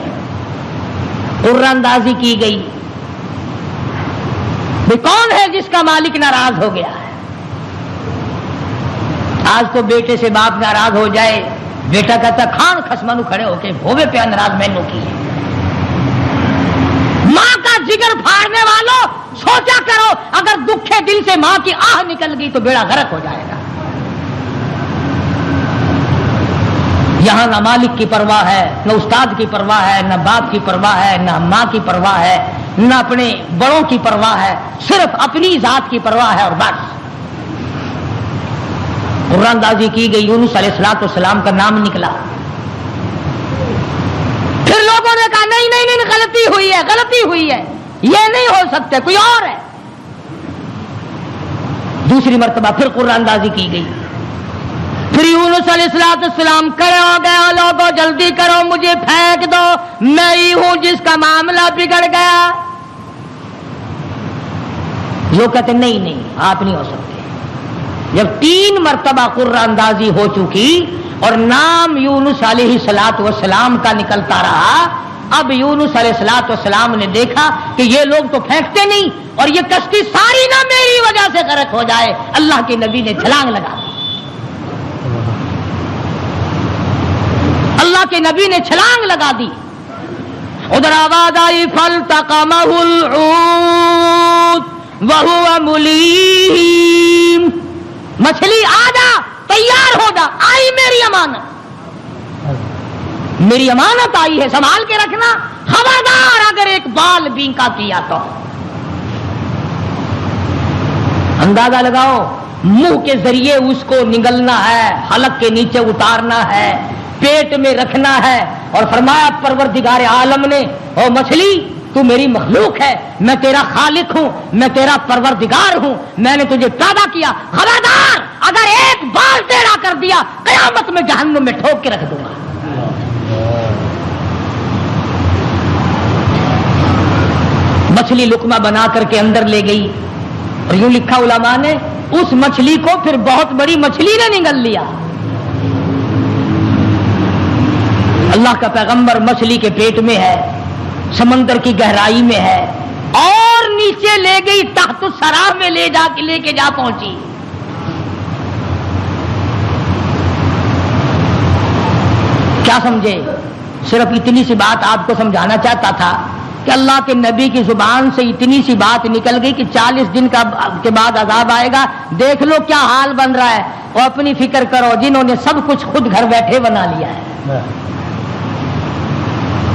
اندازی کی گئی، کون ہے جس کا مالک ناراض ہو گیا ہے؟ آج تو بیٹے سے باپ ناراض ہو جائے، بیٹا کہتا کھان خسمانو کھڑے ہو کے ہوے پہ ناراض مینو کی ہے، جگر پھاڑنے والوں سوچا کرو، اگر دکھے دل سے ماں کی آہ نکل گئی تو بیڑا غرق ہو جائے گا۔ یہاں نہ مالک کی پرواہ ہے، نہ استاد کی پرواہ ہے، نہ باپ کی پرواہ ہے، نہ ماں کی پرواہ ہے، نہ اپنے بڑوں کی پرواہ ہے، صرف اپنی ذات کی پرواہ ہے اور بس۔ قرآن اندازی کی گئی، یونس علیہ السلام کا نام نکلا۔ پھر لوگوں نے کہا نہیں نہیں نہیں، غلطی ہوئی ہے، غلطی ہوئی ہے، یہ نہیں ہو سکتے، کوئی اور ہے۔ دوسری مرتبہ پھر قرآن اندازی کی گئی، پھر یونس علیہ السلام کھڑے ہو گئے، لوگوں جلدی کرو مجھے پھینک دو، میں ہی ہوں جس کا معاملہ بگڑ گیا۔ جو کہتے نہیں نہیں آپ نہیں ہو سکتے۔ جب 3 مرتبہ قرآن اندازی ہو چکی اور نام یونس علیہ السلام کا نکلتا رہا، اب یونس علیہ السلام نے دیکھا کہ یہ لوگ تو پھینکتے نہیں اور یہ کشتی ساری نہ میری وجہ سے غرق ہو جائے، اللہ کے نبی نے چھلانگ لگا دی۔ اللہ کے نبی نے چھلانگ لگا دی۔ ادھر آواز آئی فالتقمہ الحوت وہو ملیم، مچھلی آ جا، تیار ہو جا، آئی میری امانت، میری امانت آئی ہے، سنبھال کے رکھنا، خبردار اگر ایک بال بینکا کیا تو۔ اندازہ لگاؤ، منہ کے ذریعے اس کو نگلنا ہے، حلق کے نیچے اتارنا ہے، پیٹ میں رکھنا ہے، اور فرمایا پروردگار عالم نے او مچھلی تو میری مخلوق ہے، میں تیرا خالق ہوں، میں تیرا پروردگار ہوں، میں نے تجھے پیدا کیا، خبردار اگر ایک بال ٹیڑھا کر دیا قیامت میں جہنم میں ٹھوک کے رکھ دوں گا۔ مچھلی لقمہ بنا کر کے اندر لے گئی، اور یوں لکھا علماء نے اس مچھلی کو پھر بہت بڑی مچھلی نے نگل لیا۔ اللہ کا پیغمبر مچھلی کے پیٹ میں ہے، سمندر کی گہرائی میں ہے، اور نیچے لے گئی تحت الثری میں لے کے جا پہنچی۔ کیا سمجھے؟ صرف اتنی سی بات آپ کو سمجھانا چاہتا تھا کہ اللہ کے نبی کی زبان سے اتنی سی بات نکل گئی کہ 40 دن کے بعد عذاب آئے گا، دیکھ لو کیا حال بن رہا ہے، اور اپنی فکر کرو جنہوں نے سب کچھ خود گھر بیٹھے بنا لیا ہے،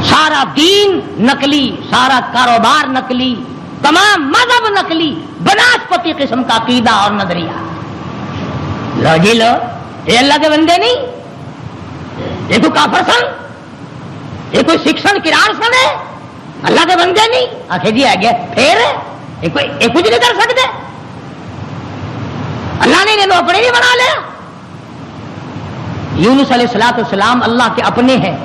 سارا دین نقلی، سارا کاروبار نقلی، تمام مذہب نقلی، بناسپتی قسم کا عقیدہ اور نظریہ۔ لو جی لو، یہ اللہ کے بندے نہیں، یہ کوئی کافر سن، یہ کوئی شکشن کرار سن ہے، اللہ کے بندے نہیں۔ آخر جی آگے پھر یہ کچھ نہیں کر سکتے، اللہ نے انہیں اپنے نہیں بنا لیا۔ یونس علیہ السلام اللہ کے اپنے ہیں،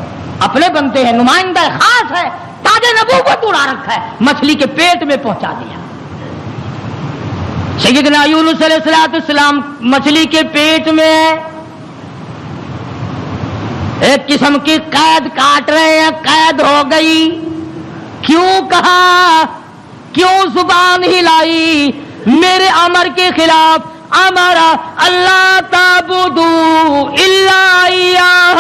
اپنے بنتے ہیں، نمائندہ خاص ہے، تاج نبوت اڑا رکھا ہے، مچھلی کے پیٹ میں پہنچا دیا۔ سیدنا یونس علیہ السلام مچھلی کے پیٹ میں ایک قسم کی قید کاٹ رہے ہیں، قید ہو گئی۔ کیوں کہا، کیوں زبان ہلائی میرے امر کے خلاف؟ امرا اللہ تعبدوا الا ایاہ،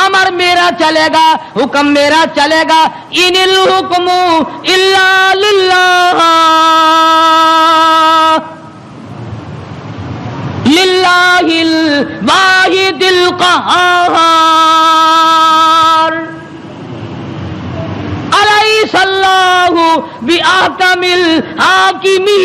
امر میرا چلے گا، حکم میرا چلے گا، ان الحکم الا للہ، للہ الواحد القہار، الیس اللہ بأحکم الحاکمین۔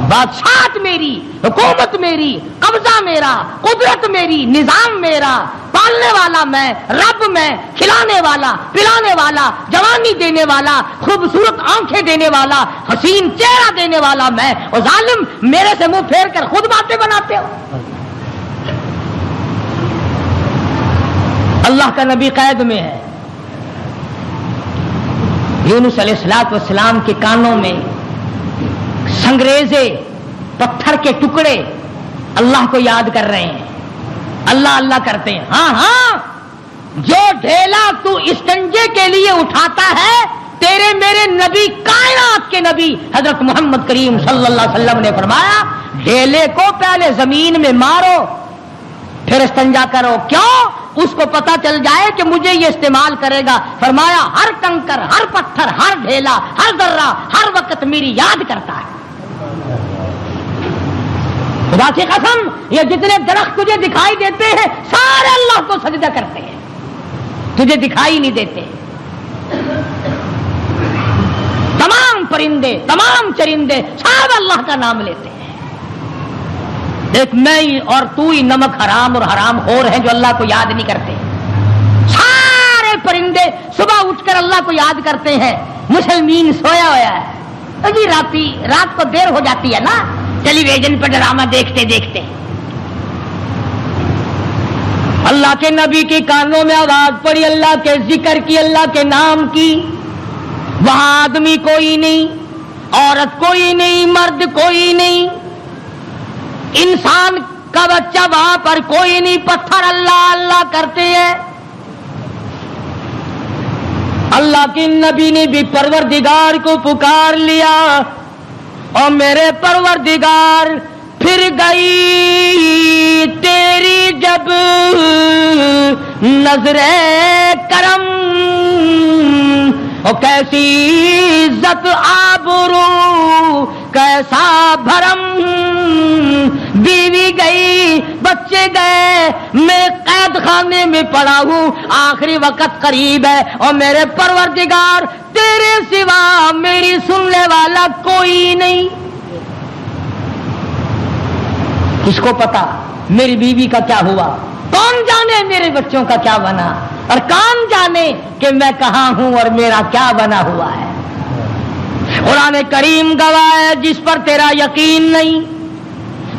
بادشاہت میری، حکومت میری، قبضہ میرا، قدرت میری، نظام میرا، پالنے والا میں، رب میں، کھلانے والا، پلانے والا، جوانی دینے والا، خوبصورت آنکھیں دینے والا، حسین چہرہ دینے والا میں، اور ظالم میرے سے منہ پھیر کر خود باتیں بناتے ہو۔ اللہ کا نبی قید میں ہے۔ یونس علیہ السلام کے کانوں میں سنگریزے، پتھر کے ٹکڑے اللہ کو یاد کر رہے ہیں، اللہ اللہ کرتے ہیں۔ ہاں ہاں، جو ڈھیلا تو استنجے کے لیے اٹھاتا ہے، تیرے میرے نبی، کائنات کے نبی حضرت محمد کریم صلی اللہ علیہ وسلم نے فرمایا ڈھیلے کو پہلے زمین میں مارو، پھر استنجا کرو. کیوں؟ اس کو پتا چل جائے کہ مجھے یہ استعمال کرے گا. فرمایا ہر کنکر، ہر پتھر، ہر ڈھیلا، ہر ذرہ ہر وقت میری یاد کرتا ہے. خدا کی قسم یہ جتنے درخت تجھے دکھائی دیتے ہیں سارے اللہ کو سجدہ کرتے ہیں، تجھے دکھائی نہیں دیتے. تمام پرندے، تمام چرندے سب اللہ کا نام لیتے ہیں. ایک میں اور تو ہی نمک حرام اور حرام خور ہیں جو اللہ کو یاد نہیں کرتے. سارے پرندے صبح اٹھ کر اللہ کو یاد کرتے ہیں. مسلمین سویا ہوا ہے جی، رات کو دیر ہو جاتی ہے نا ٹیلی ویژن پر ڈرامہ دیکھتے دیکھتے. اللہ کے نبی کے کانوں میں آواز پڑی، اللہ کے ذکر کی، اللہ کے نام کی. وہاں آدمی کوئی نہیں، عورت کوئی نہیں، مرد کوئی نہیں، انسان کا بچہ وہاں پر کوئی نہیں. پتھر اللہ اللہ کرتے ہیں. اللہ کے نبی نے بھی پروردگار کو پکار لیا، اور میرے پروردگار پھر گئی تیری جب نظر کرم، اور کیسی عزت آبرو کیسا بھرم. بیوی گئی، بچے گئے، میں قید خانے میں پڑا ہوں، آخری وقت قریب ہے، اور میرے پروردگار تیرے سوا میری سننے والا کوئی نہیں. کس کو پتا میری بیوی کا کیا ہوا؟ کون جانے میرے بچوں کا کیا بنا؟ اور کون جانے کہ میں کہاں ہوں اور میرا کیا بنا ہوا ہے؟ قرآن کریم گواہ ہے جس پر تیرا یقین نہیں.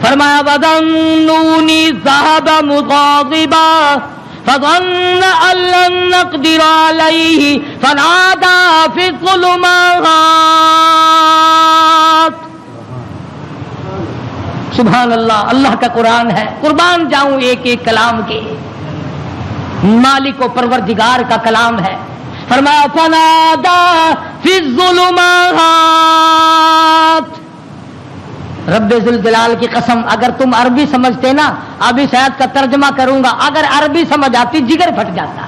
فرمایا وَظَنُّونِي ذَهَبَ مُغَاضِبًا فَظَنَّ أَن لَّن نَّقْدِرَ عَلَيْهِ فَنَادَىٰ فِي الظُّلُمَاتِ. سبحان اللہ، اللہ کا قرآن ہے. قربان جاؤں ایک ایک کلام کے. مالک و پروردگار کا کلام ہے. فرمایا فَنَادَىٰ فِي الظُّلُمَاتِ. رب ذوالجلال کی قسم اگر تم عربی سمجھتے نا، ابھی شاید کا ترجمہ کروں گا، اگر عربی سمجھ آتی جگر پھٹ جاتا.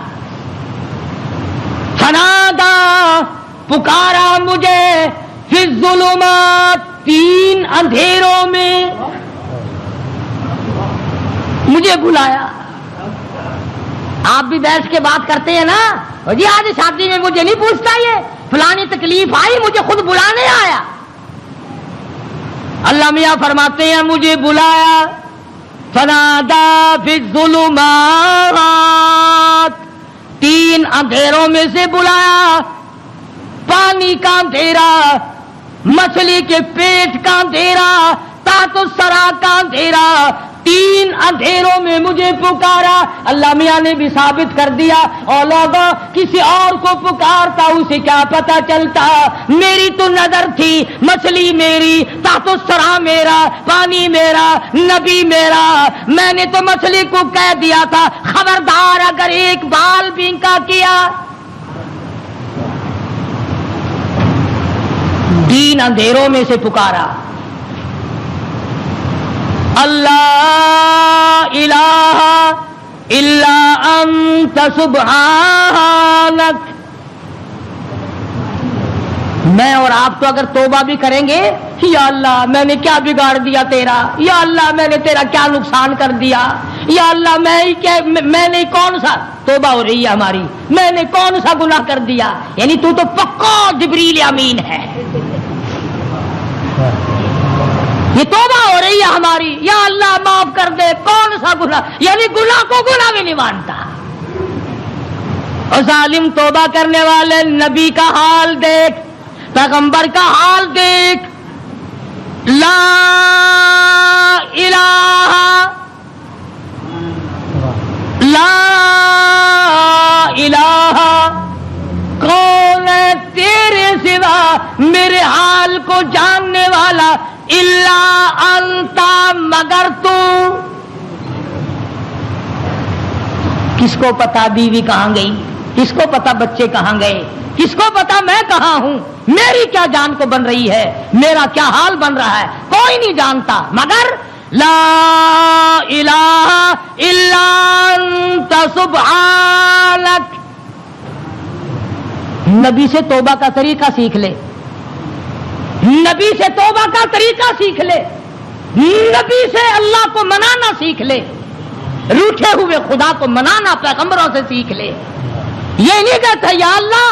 فنادا پکارا مجھے، فی الظلمات تین اندھیروں میں مجھے بلایا. آپ بھی بیٹھ کے بات کرتے ہیں نا جی، آج شادی میں مجھے نہیں پوچھتا، یہ فلانی تکلیف آئی مجھے خود بلانے آیا. اللہ میاں فرماتے ہیں مجھے بلایا. فنادا فی الظلمات، تین اندھیروں میں سے بلایا. پانی کا اندھیرا، مچھلی کے پیٹ کا اندھیرا، تحت الثری کا اندھیرا، تین اندھیروں میں مجھے پکارا. اللہ میاں نے بھی ثابت کر دیا، اور لوگوں کسی اور کو پکارتا اسے کیا پتا چلتا. میری تو نظر تھی، مچھلی میری، تحت الثری میرا، پانی میرا، نبی میرا. میں نے تو مچھلی کو کہہ دیا تھا خبردار اگر ایک بال بینکا کیا. تین اندھیروں میں سے پکارا. اللہ الہ الا انت سبحانک. میں اور آپ تو اگر توبہ بھی کریں گے، یا اللہ میں نے کیا بگاڑ دیا تیرا، یا اللہ میں نے تیرا کیا نقصان کر دیا، یا اللہ میں نے کون سا، توبہ ہو رہی ہے ہماری، میں نے کون سا گناہ کر دیا. یعنی تو پکا جبریل امین ہے. یہ توبہ ہو رہی ہے ہماری، یا اللہ معاف کر دے، کون سا گناہ، یعنی گناہ کو گناہ بھی نہیں مانتا. اور ظالم توبہ کرنے والے نبی کا حال دیکھ، پیغمبر کا حال دیکھ. لا الہ لا الہ، کون ہے تیرے سوا میرے حال کو جاننے والا، الا انتا، مگر تو. کس کو پتا بیوی کہاں گئی، کس کو پتا بچے کہاں گئے، کس کو پتا میں کہاں ہوں، میری کیا جان کو بن رہی ہے، میرا کیا حال بن رہا ہے، کوئی نہیں جانتا. مگر لا الہ الا انت سبحانک. نبی سے توبہ کا طریقہ سیکھ لے, نبی سے توبہ کا طریقہ سیکھ لے, نبی سے اللہ کو منانا سیکھ لے, روٹھے ہوئے خدا کو منانا پیغمبروں سے سیکھ لے. یہ نہیں کہتا یا اللہ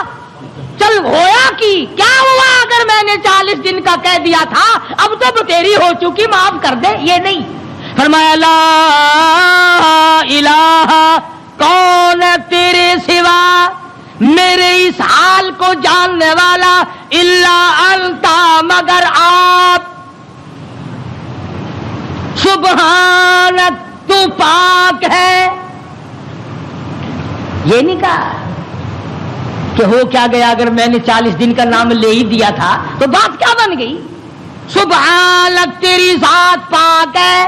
چل ہویا کی کیا ہوا اگر میں نے 40 دن کا کہہ دیا تھا, اب تو تیری ہو چکی معاف کر دے. یہ نہیں, فرمایا لا الہ, کون ہے تیرے سوا میرے اس حال کو جاننے والا, الا انتا, مگر آپ, سبحانک, تو پاک ہے. یہ نہیں کہا کہ ہو کیا گیا اگر میں نے 40 دن کا نام لے ہی دیا تھا تو بات کیا بن گئی. سبحانک, تیری ذات پاک ہے,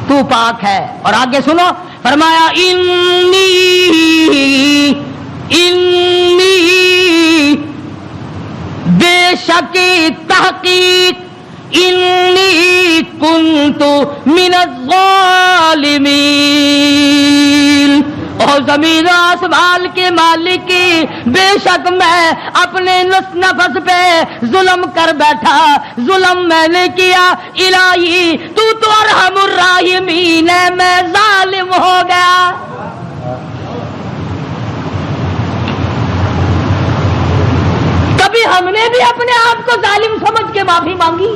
تو پاک ہے. اور آگے سنو, فرمایا انی بے شک تحقیق, انی کنت من الظالمین. اور زمین و آسمان کے مالک کی, بے شک میں اپنے نفس پہ ظلم کر بیٹھا, ظلم میں نے کیا. الہی تو ارحم الراحمین ہے, میں ظالم ہو گیا. کبھی ہم نے بھی اپنے آپ کو ظالم سمجھ کے معافی مانگی؟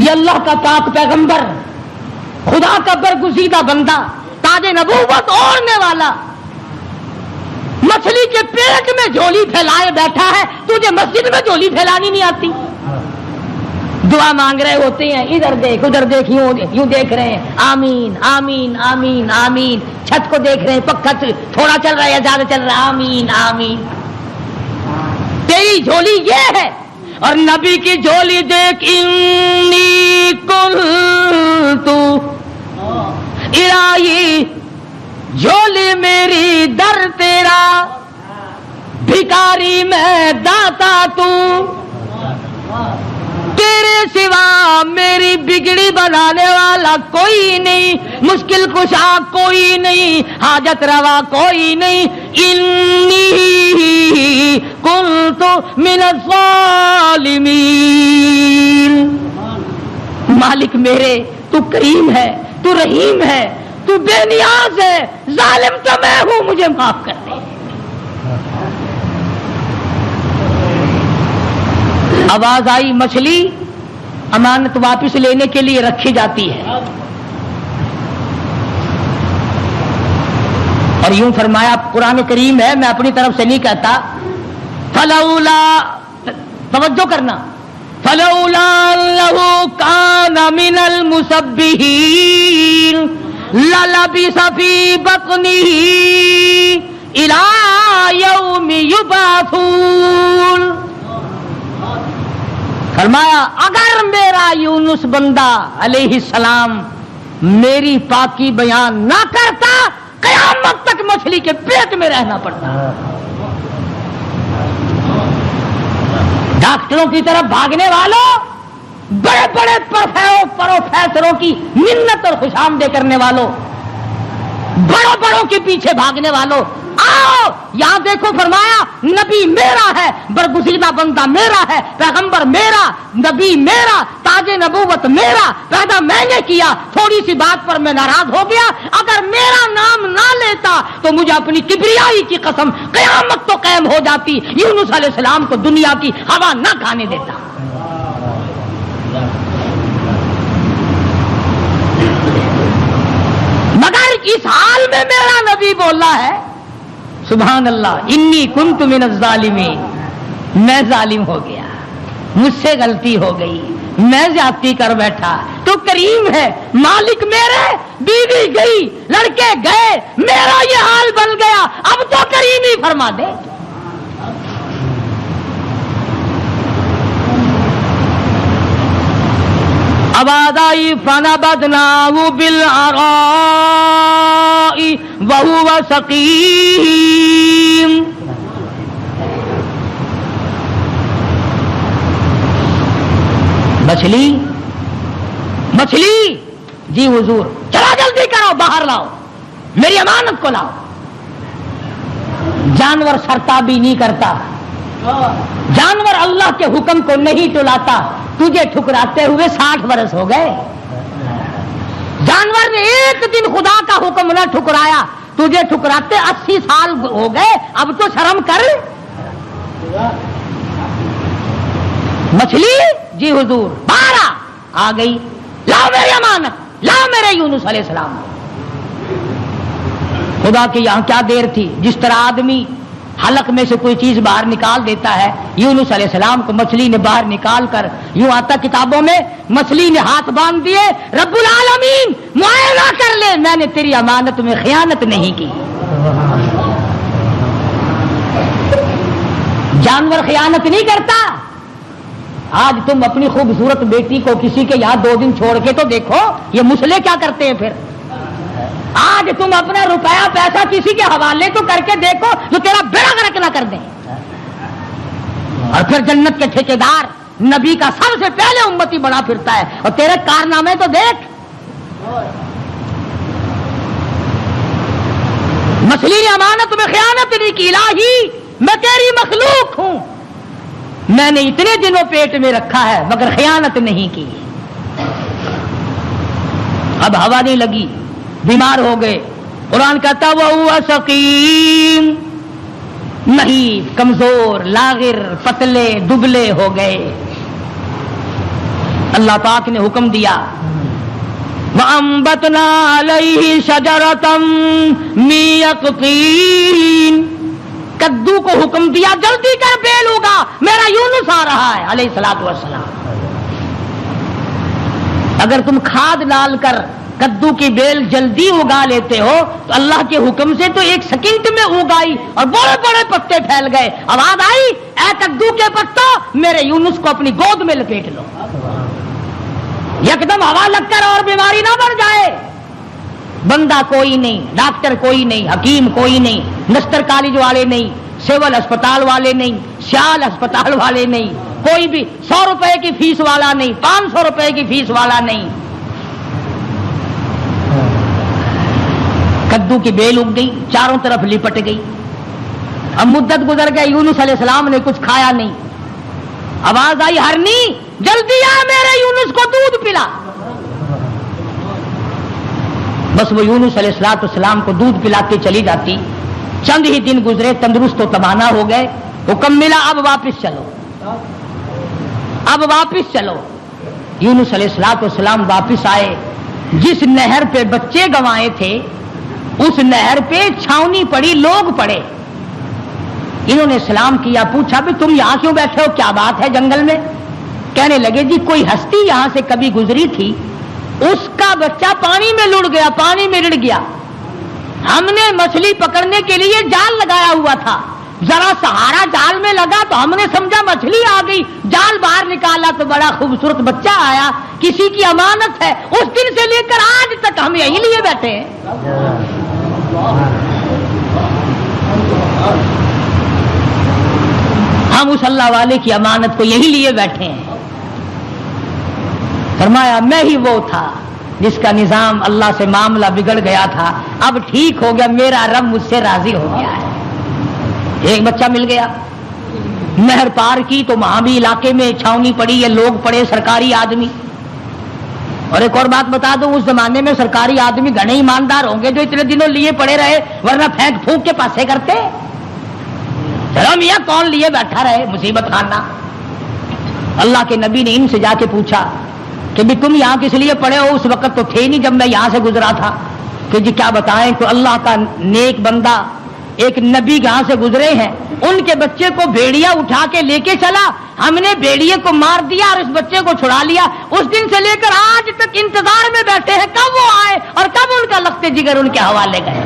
یہ اللہ کا پاک پیغمبر, خدا کا برگزیدہ بندہ, تاج نبوت اوڑھنے والا, مچھلی کے پیٹ میں جھولی پھیلائے بیٹھا ہے, تجھے مسجد میں جھولی پھیلانی نہیں آتی؟ دعا مانگ رہے ہوتے ہیں, ادھر دیکھ ادھر دیکھ, یوں دیکھ رہے ہیں, آمین آمین آمین آمین. چھت کو دیکھ رہے ہیں, پکا تھوڑا چل رہا ہے یا زیادہ چل رہا ہے, آمین آمین. تیری جھولی یہ ہے. اور نبی کی جھولی دیکھ, انی کنت, الہی جھولی میری در تیرا, بھکاری میں داتا تو, تیرے سوا میری بگڑی بنانے والا کوئی نہیں, مشکل کشا کوئی نہیں, حاجت روا کوئی نہیں. انی کنت من الظالمین. مالک میرے تو کریم ہے, تو رحیم ہے, تو بے نیاز ہے, ظالم تو میں ہوں, مجھے معاف کر دے. آواز آئی, مچھلی امانت واپس لینے کے لیے رکھی جاتی ہے. اور یوں فرمایا, قرآن کریم ہے, میں اپنی طرف سے نہیں کہتا. فلولا, توجہ کرنا, فلولا انه كان من المسبحين للبث في بطنه الى يوم يبعثون. فرمایا اگر میرا یونس بندہ علیہ السلام میری پاکی بیان نہ کرتا, قیامت تک مچھلی کے پیٹ میں رہنا پڑتا. ڈاکٹروں کی طرف بھاگنے والوں, بڑے بڑے پروفیسروں کی منت اور خوشامدے کرنے والوں, بڑوں بڑوں کے پیچھے بھاگنے والوں, آؤ یہاں دیکھو. فرمایا نبی میرا ہے, برگزیدہ بندہ میرا ہے, پیغمبر میرا, نبی میرا, تاج نبوت میرا, پیدا میں نے کیا. تھوڑی سی بات پر میں ناراض ہو گیا, اگر میرا نام نہ لیتا تو مجھے اپنی کبریائی کی قسم قیامت تو قائم ہو جاتی, یونس علیہ السلام کو دنیا کی ہوا نہ کھانے دیتا. مگر اس حال میں میرا نبی بولا ہے, سبحان اللہ, انی کنت من الظالمین, میں ظالم ہو گیا, مجھ سے غلطی ہو گئی, میں زیادتی کر بیٹھا. تو کریم ہے, مالک میرے, بیوی گئی, لڑکے گئے, میرا یہ حال بن گیا, اب تو کریم ہی فرما دے. آواز آئی, فنبذناہ بالعراء وہو سقیم. مچھلی مچھلی جی حضور چلا جلدی کرو باہر لاؤ میری امانت کو لاؤ. جانور سرتابی نہیں کرتا, جانور اللہ کے حکم کو نہیں ٹلاتا. تجھے ٹھکراتے ہوئے 60 برس ہو گئے. جانور نے ایک دن خدا کا حکم نہ ٹھکرایا, تجھے ٹھکراتے 80 سال ہو گئے. اب تو شرم کر. مچھلی جی حضور باہر آ گئی. لاؤ میری امانت, لاؤ میرے یونس علیہ السلام. خدا کے یہاں کیا دیر تھی. جس طرح آدمی حلق میں سے کوئی چیز باہر نکال دیتا ہے, یونس علیہ السلام کو مچھلی نے باہر نکال کر, یوں آتا کتابوں میں, مچھلی نے ہاتھ باندھ دیے, رب العالمین معائنہ کر لے, میں نے تیری امانت میں خیانت نہیں کی. جانور خیانت نہیں کرتا. آج تم اپنی خوبصورت بیٹی کو کسی کے یہاں 2 دن چھوڑ کے تو دیکھو, یہ مسلے کیا کرتے ہیں پھر. آج تم اپنا روپیہ پیسہ کسی کے حوالے تو کر کے دیکھو جو تیرا بیڑا غرق نہ کر دیں. اور پھر جنت کے ٹھیکیدار نبی کا سب سے پہلے امتی بنا پھرتا ہے, اور تیرے کارنامے تو دیکھ. مچھلی نے امانت میں خیانت نہیں کی. الہی میں تیری مخلوق ہوں, میں نے اتنے دنوں پیٹ میں رکھا ہے مگر خیانت نہیں کی. اب ہوا نہیں لگی, بیمار ہو گئے. قرآن کہتا وہ سقیم, نہیں کمزور لاغر پتلے دبلے ہو گئے. اللہ پاک نے حکم دیا وَأَنبَتْنَا عَلَيْهِ شَجَرَةً مِّن يَقْطِينٍ, کدو کو حکم دیا جلدی کر بیل ہوگا, میرا یونس آ رہا ہے علیہ الصلوۃ والسلام. اگر تم کھاد ڈال کر کدو کی بیل جلدی اگا لیتے ہو تو اللہ کے حکم سے تو 1 سیکنڈ میں اگائی اور بڑے بڑے پتے پھیل گئے. آواز آئی اے کدو کے پتوں میرے یونس کو اپنی گود میں لپیٹ لو. یکدم ہوا لگ کر اور بیماری نہ بڑھ جائے. بندہ کوئی نہیں, ڈاکٹر کوئی نہیں, حکیم کوئی نہیں, نستر کالج والے نہیں, سول اسپتال والے نہیں, سیال اسپتال والے نہیں, کوئی بھی 100 روپے کی فیس والا نہیں, 500 روپے کی فیس والا نہیں. کدو کی بیل اگ گئی, چاروں طرف لپٹ گئی. اب مدت گزر گئی, یونس علیہ السلام نے کچھ کھایا نہیں. آواز آئی ہرنی جلدی آ میرے یونس کو دودھ پلا. بس وہ یونس علیہ السلام کو دودھ پلاتے چلی جاتی. چند ہی دن گزرے, تندرست و توانا ہو گئے. حکم ملا اب واپس چلو, اب واپس چلو. یونس علیہ السلام واپس آئے. جس نہر پہ بچے گنوائے تھے اس نہر پہ چھاونی پڑی, لوگ پڑے. انہوں نے سلام کیا, پوچھا بھی تم یہاں کیوں بیٹھے ہو, کیا بات ہے جنگل میں. کہنے لگے جی کوئی ہستی یہاں سے کبھی گزری تھی, اس کا بچہ پانی میں لڑ گیا, پانی میں رڑ گیا. ہم نے مچھلی پکڑنے کے لیے جال لگایا ہوا تھا, ذرا سہارا جال میں لگا تو ہم نے سمجھا مچھلی آ گئی, جال باہر نکالا تو بڑا خوبصورت بچہ آیا. کسی کی امانت ہے. اس دن سے لے کر آج تک ہم یہی لیے بیٹھے ہیں. ہم اس اللہ والے کی امانت کو یہی لیے بیٹھے ہیں. فرمایا میں ہی وہ تھا جس کا نظام اللہ سے معاملہ بگڑ گیا تھا, اب ٹھیک ہو گیا, میرا رب مجھ سے راضی ہو گیا ہے. ایک بچہ مل گیا. نہر پار کی تو وہاں بھی علاقے میں چھاونی پڑی, یہ لوگ پڑے سرکاری آدمی. اور ایک اور بات بتا دوں, اس زمانے میں سرکاری آدمی گھنے ایماندار ہوں گے جو اتنے دنوں لیے پڑے رہے, ورنہ پھینک پھونک کے پاسے کرتے. چلو میاں کون لیے بیٹھا رہے, مصیبت خانہ. اللہ کے نبی نے ان سے جا کے پوچھا کہ بھی تم یہاں کس لیے پڑے ہو. اس وقت تو تھے نہیں جب میں یہاں سے گزرا تھا. کہ جی کیا بتائیں, تو اللہ کا نیک بندہ ایک نبی یہاں سے گزرے ہیں, ان کے بچے کو بھیڑیا اٹھا کے لے کے چلا, ہم نے بھیڑیے کو مار دیا اور اس بچے کو چھڑا لیا. اس دن سے لے کر آج تک انتظار میں بیٹھے ہیں کب وہ آئے اور کب ان کا لخت جگر ان کے حوالے گئے.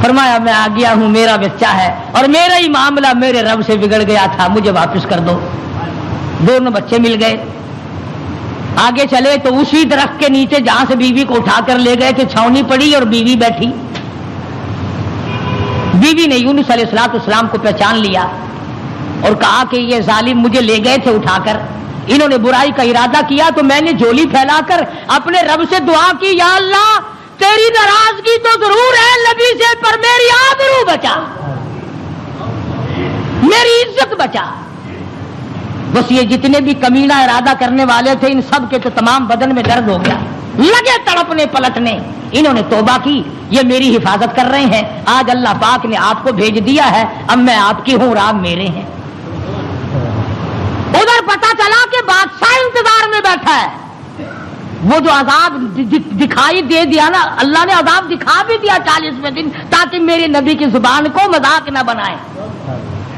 فرمایا میں آ گیا ہوں, میرا بچہ ہے اور میرا ہی معاملہ میرے رب سے بگڑ گیا تھا, مجھے واپس کر دو. دونوں بچے مل گئے. آگے چلے تو اسی درخت کے نیچے جہاں سے بیوی کو اٹھا کر لے گئے کہ چھاونی پڑی اور بیوی بیٹھی. بیوی نے یونس علیہ السلام کو پہچان لیا اور کہا کہ یہ ظالم مجھے لے گئے تھے اٹھا کر, انہوں نے برائی کا ارادہ کیا تو میں نے جھولی پھیلا کر اپنے رب سے دعا کی، یا اللہ تیری ناراضگی تو ضرور ہے نبی سے، پر میری آبرو بچا، میری عزت بچا۔ بس یہ جتنے بھی کمینہ ارادہ کرنے والے تھے ان سب کے تو تمام بدن میں درد ہو گیا، لگے تڑپنے پلٹنے۔ انہوں نے توبہ کی، یہ میری حفاظت کر رہے ہیں، آج اللہ پاک نے آپ کو بھیج دیا ہے، اب میں آپ کی ہوں اور آپ میرے ہیں۔ ادھر پتا چلا کہ بادشاہ انتظار میں بیٹھا ہے، وہ جو عذاب دکھائی دے دیا نا، اللہ نے عذاب دکھا بھی دیا 40ویں دن، تاکہ میرے نبی کی زبان کو مذاق نہ بنائے۔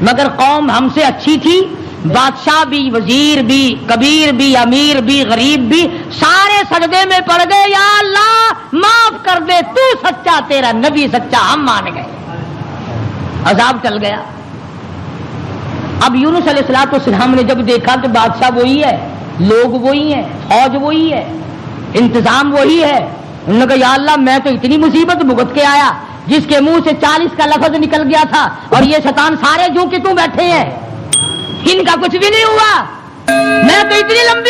مگر قوم ہم سے اچھی تھی، بادشاہ بھی، وزیر بھی، کبیر بھی، امیر بھی، غریب بھی، سارے سجدے میں پڑ گئے، یا اللہ معاف کر دے، تو سچا، تیرا نبی سچا، ہم مان گئے۔ عذاب چل گیا۔ اب یونس علیہ السلام نے جب دیکھا کہ بادشاہ وہی ہے، لوگ وہی ہیں، فوج وہی ہے، انتظام وہی ہے، انہوں نے کہا یا اللہ میں تو اتنی مصیبت بھگت کے آیا، جس کے منہ سے 40 کا لفظ نکل گیا تھا، اور یہ شیطان سارے جو کہ تم بیٹھے ہیں، ان کا کچھ بھی نہیں ہوا، میں تو اتنی لمبی